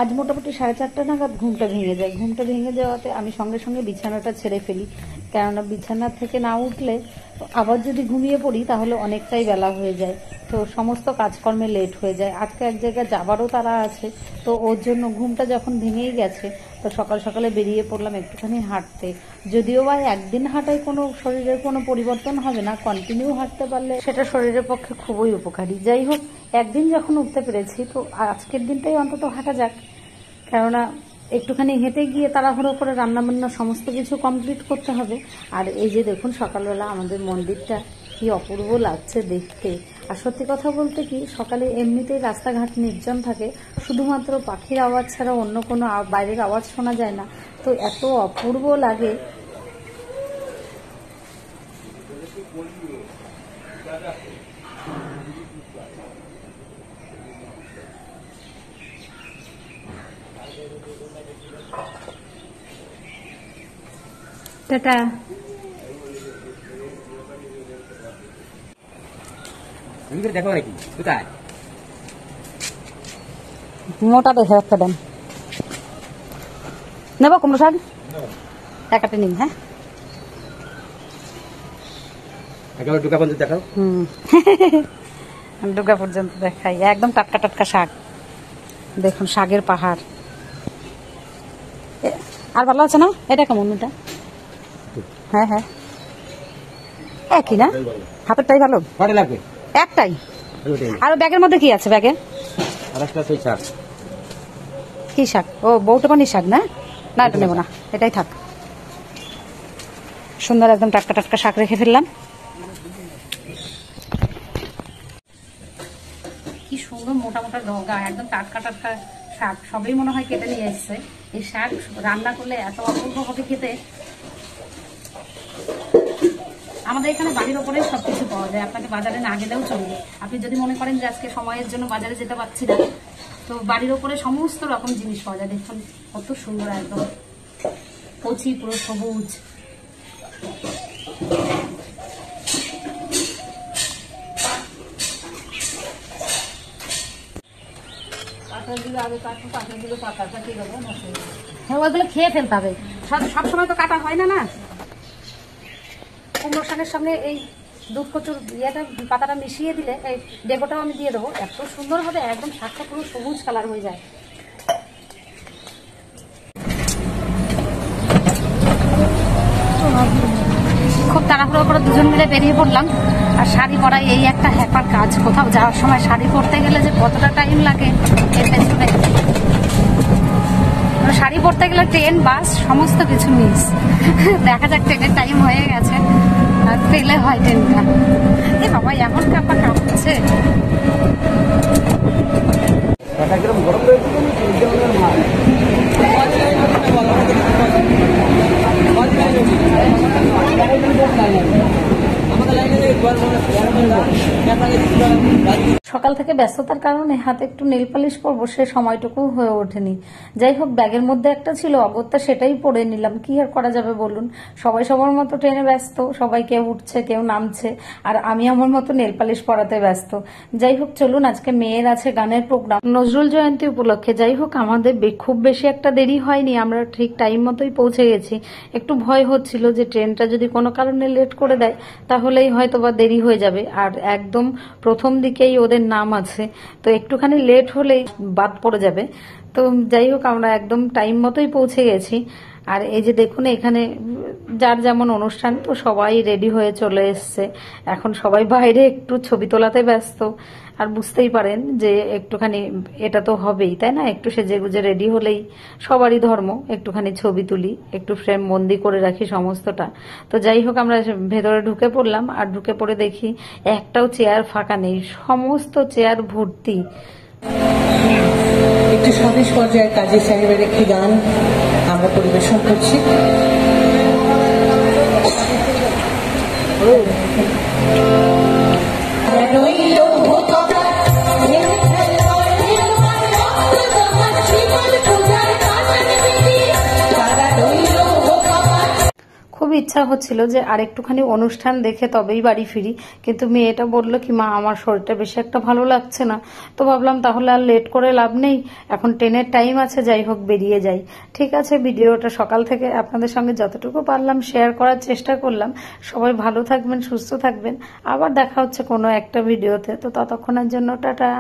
আজ মোটামুটি 4:30 নাগাদ ঘুমটা ভেঙে যায়। ঘুমটা ভেঙে যাওয়াতে আমি সঙ্গে সঙ্গে বিছানাটা ছেড়ে ফেলি, কেননা বিছানা থেকে না উঠলে আবার যদি ঘুমিয়ে পড়ি তাহলে অনেকটাই বেলা হয়ে যায়, তো সমস্ত কাজকর্মে লেট হয়ে যায়। আজকে এক জায়গায় যাবারও তারা আছে, তো ওর জন্য ঘুমটা যখন ভেঙেই গেছে তো সকাল সকালে বেরিয়ে পড়লাম একটুখানি হাঁটতে। যদিও বা একদিন হাঁটায় কোনো শরীরের কোনো পরিবর্তন হবে না, কন্টিনিউ হাঁটতে পারলে সেটা শরীরের পক্ষে খুবই উপকারী। যাই হোক, একদিন যখন উঠতে পেরেছি তো আজকের দিনটাই অন্তত হাঁটা যাক, কেননা একটুখানি হেঁটে গিয়ে তাড়াহুড়ো করে রান্নাবান্না সমস্ত কিছু কমপ্লিট করতে হবে। আর এই যে দেখুন সকালবেলা আমাদের মন্দিরটা কি অপূর্ব লাগছে দেখতে। আর সত্যি কথা বলতে কি, সকালে এমনিতেই রাস্তাঘাট নির্জন থাকে, শুধুমাত্র পাখির আওয়াজ ছাড়া অন্য কোনো বাইরের আওয়াজ শোনা যায় না, তো এত অপূর্ব লাগে। টাটা। দেখো নাকি কোথায় মোটা দেখে একটা দেন, নেব কুমড়ো শাক একাটে নিন। হ্যাঁ, একেবারে ডুকা পর্যন্ত দেখাও। ডুগা পর্যন্ত দেখাই, একদম টাটকা টাটকা শাক। দেখুন শাকের পাহাড়। আর ভালো আছে না? এটা কেমন? এটা হ্যাঁ হ্যাঁ একই না, হাতেরটাই ভালো। কটা লাগবে? একটাই। আর ব্যাগের মধ্যে কি আছে? ব্যাগে কি শাক? ও বউটাপানি শাক না? না এটা নেবো না, এটাই থাক। সুন্দর একদম টাটকা টাটকা শাক রেখে ফেললাম। কি সুন্দর মোটা মোটা ডগা, একদম টাটকা টাটকা শাক, সবই মনে হয় কেটে নিয়ে এসছে। এই শাক রান্না করলে এত অপূর্ব হবে খেতে। আমাদের এখানে বাড়ির ওপরেই সবকিছু পাওয়া যায়, আপনাকে বাজারে না গেলেও চলবে। আপনি যদি মনে করেন যে আজকে সময়ের জন্য বাজারে যেতে পারছি না, তো বাড়ির ওপরে সমস্ত রকম জিনিস পাওয়া যায়। দেখুন কত সুন্দর, একদম কচি, পুরো সবুজ। হ্যাঁ, ওইগুলো খেয়ে ফেলতে হবে, সবসময় তো কাটা হয় না। না, কুমড়ো শাকের সঙ্গে এই দুধ কচুর ইয়েটা পাতাটা মিশিয়ে দিলে, এই ডেকোটাও আমি দিয়ে দেবো, এত সুন্দর হবে, একদম শাকটা পুরো সবুজ কালার হয়ে যায়। খুব তাড়াহুড়ো করে দুজন মিলে বেরিয়ে পড়লাম। আর শাড়ি পরাই এই একটা হ্যাপার কাজ, কোথাও যাওয়ার সময় শাড়ি পরতে গেলে যে কতটা টাইম লাগে এর পেছনে। শাড়ি পরতে গেলে ট্রেন বাস সমস্ত কিছু মিস। দেখা যাক, ট্রেনের টাইম হয়ে গেছে আর পেলে হয় ট্রেনটা। এ বাবা, এমন কাপা কাঁপছে। সকাল থেকে ব্যস্ততার কারণে হাতে একটু নেল পালিশ করবো, সে সময়টুকু হয়ে ওঠেনি। যাই হোক, ব্যাগের মধ্যে একটা ছিল অগত্যা, সেটাই পরে নিলাম। কি আর করা যাবে বলুন, সবাই সবার মতো ট্রেনে ব্যস্ত, সবাই কেউ উঠছে কেউ নামছে, আর আমি আমার মতো নেল পালিশ পরাতে ব্যস্ত। যাই হোক, চলুন, আজকে মেয়ের আছে গানের প্রোগ্রাম নজরুল জয়ন্তী উপলক্ষে। যাই হোক, আমাদের খুব বেশি একটা দেরি হয়নি, আমরা ঠিক টাইম মতোই পৌঁছে গেছি। একটু ভয় হচ্ছিল যে ট্রেনটা যদি কোনো কারণে লেট করে দেয় তাহলেই হয়তো বা দেরি হয়ে যাবে, আর একদম প্রথম দিকেই ওদের নাম আছে, তো একটুখানি লেট হলেই বাদ পড়ে যাবে। তো যাই হোক, আমরা একদম টাইম মতোই পৌঁছে গেছি। আর এই যে দেখুন, এখানে যার যেমন অনুষ্ঠান, তো সবাই রেডি হয়ে চলে এসছে। এখন সবাই বাইরে একটু ছবি তোলাতে ব্যস্ত। আর বুঝতেই পারেন যে একটুখানি এটা তো হবেই, তাই না? একটু সেজে গুজে রেডি হলেই সবারই ধর্ম একটুখানি ছবি তুলি, একটু ফ্রেম বন্দি করে রাখি সমস্তটা। তো যাই হোক, আমরা ভেতরে ঢুকে পড়লাম, আর ঢুকে পড়ে দেখি একটাও চেয়ার ফাঁকা নেই, সমস্ত চেয়ার ভর্তি। একটি স্বদেশ পর্যায়ের কাজী সাহেবের একটি গান আমরা পরিবেশন করছি। খুবই ইচ্ছা হচ্ছিল যে আরেকটুখানি অনুষ্ঠান দেখে তবেই বাড়ি ফিরি, কিন্তু মেয়েটা বললো কি মা আমার শরীরটা বেশি একটা ভালো লাগছে না। তো ভাবলাম তাহলে আর লেট করে লাভ নেই, এখন ট্রেনের টাইম আছে, যাই হোক বেরিয়ে যাই। ঠিক আছে, ভিডিওটা সকাল থেকে আপনাদের সঙ্গে যতটুকু পারলাম শেয়ার করার চেষ্টা করলাম। সবাই ভালো থাকবেন, সুস্থ থাকবেন, আবার দেখা হচ্ছে কোনো একটা ভিডিওতে। তো ততক্ষণের জন্য টাটা।